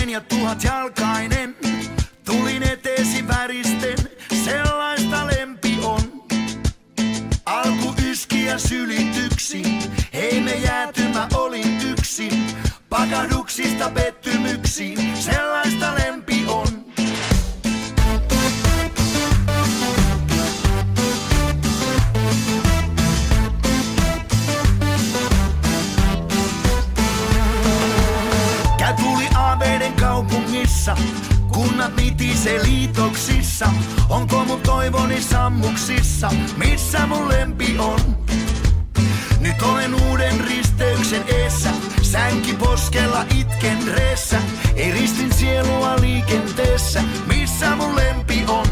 hevonen ja 1000-jalkainen. Tulin eteesi väristen, sellaista lempi on. Alku yski ja sylityksi, hei me jääty, mä olin yksin. Pakahduksista pettymyksiin, sellaista lempi on. Tuli aaveiden kaupungissa, kunnat nitisee liitoksissa. Onko mun toivoni sammuksissa, missä mun lempi on? Nyt olen uuden risteyksen eessä, sänki poskella itken reessä. Ei ristin sielua liikenteessä, missä mun lempi on?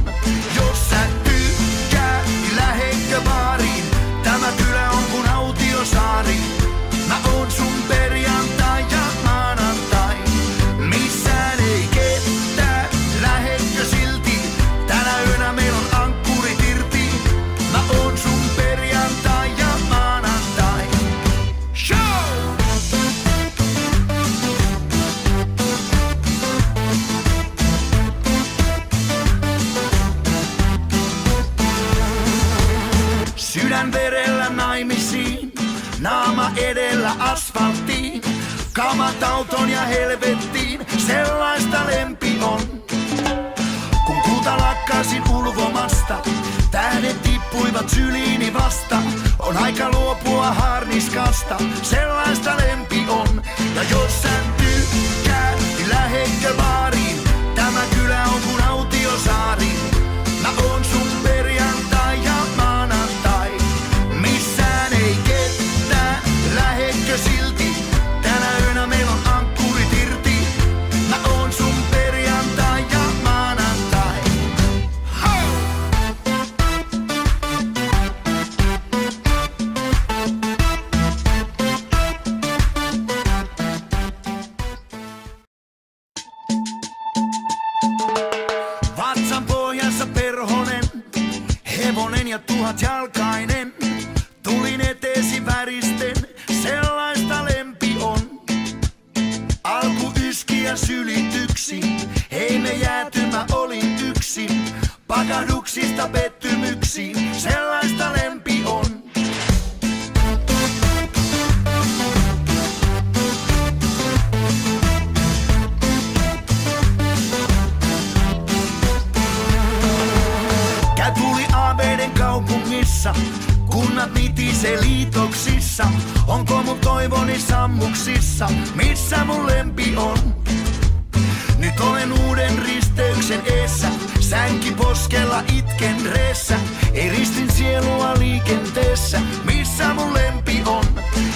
Jos sä tykkää, niin lähetkö baariin? Tämä kylä on kun Autiosaari. Mä oon sun perjantai ja maanantai. Missään ei ketään, lähetkö silti? Tänä yönä meillä on ankkurit irti. Mä oon sun perjantai ja maanantai. Show! Sydän verellä naimisiin, naama edellä asfalttiin. Kamat auton ja helvettiin, sellaista lempi on. Kun kulta lakkasin ulvomasta, tähdet tippuivat syliini vasta. On aika luopua harniskasta, sellaista lempi on. Ja jos sä tykkää, niin lähetkö baariin? Tämä kylä on kun Autiosaari. Mä oon sun perjantai ja maanantai. Missään ei ketään, lähetkö silti? Tänä yönä meillä on ankkurit irti. Mä oon sun perjantai ja maanantai. Vatsan pohjassa perhonen, hevonen ja 1000-jalkainen. Tulin eteesi väristen, sellaista lempi on. Alku yski ja sylityksi, hei me jääty, mä olin yksin. Pakahduksista pettymyksiin, sellaista lempi on. Tuli aaveiden kaupungissa, kunnat nitisee liitoksissa. Onko mun toivoni sammuksissa, missä mun lempi on? Nyt olen uuden risteyksen eessä, sänki poskella itken reessä. Ei ristin sielua liikenteessä, missä mun lempi on?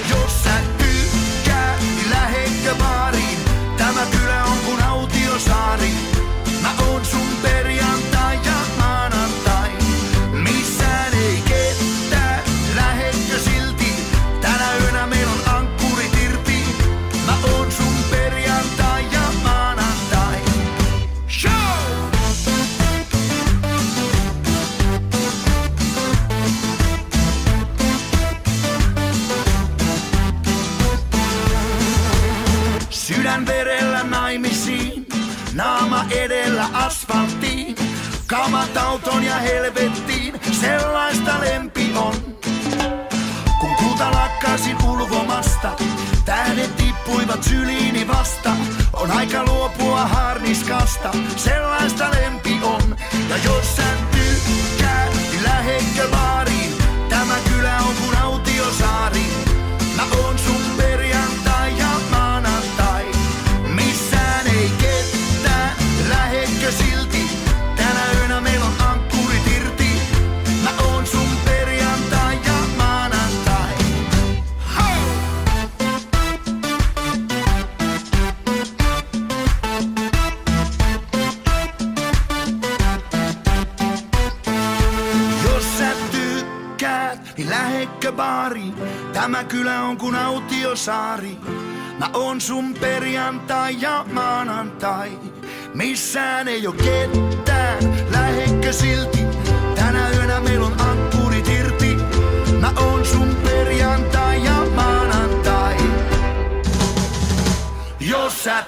Jos sä tykkää, niin lähetkö baariin? Tämä kylä on kun Autiosaari. Mä oon sun perjantai ja maanantai. Missään ei ketään, lähetkö silti? Tänä yönä meillä on ankkurit irti. Mä oon sun perjantai ja maanantai. Show! Sydän verellä naimisiin, naama edellä asfalttiin. Kamat auton ja helvettiin, sellaista lempi on. Kun kulta lakkasin ulvomasta, tähdet tippuivat syliini vasta. On aika luopua harniskasta, sellaista lempi on. Ja jos sä tykkää, niin lähetkö baariin? Tämä kylä on kun Autiosaari. Mä oon sun perjantai ja maanantai. Missään ei ketään, lähetkö silti? Tänä yönä meillä on ankkurit irti. Mä oon sun perjantai ja maanantai. Jos sä tykkäät, niin lähetkö baariin? Tämä kylä on kun Autiosaari. Mä oon sun perjantai ja maanantai. Missään ei oo ketään, lähetkö silti? Tänä yönä meillä on ankkurit irti. Mä oon sun perjantai ja maanantai. Jos sä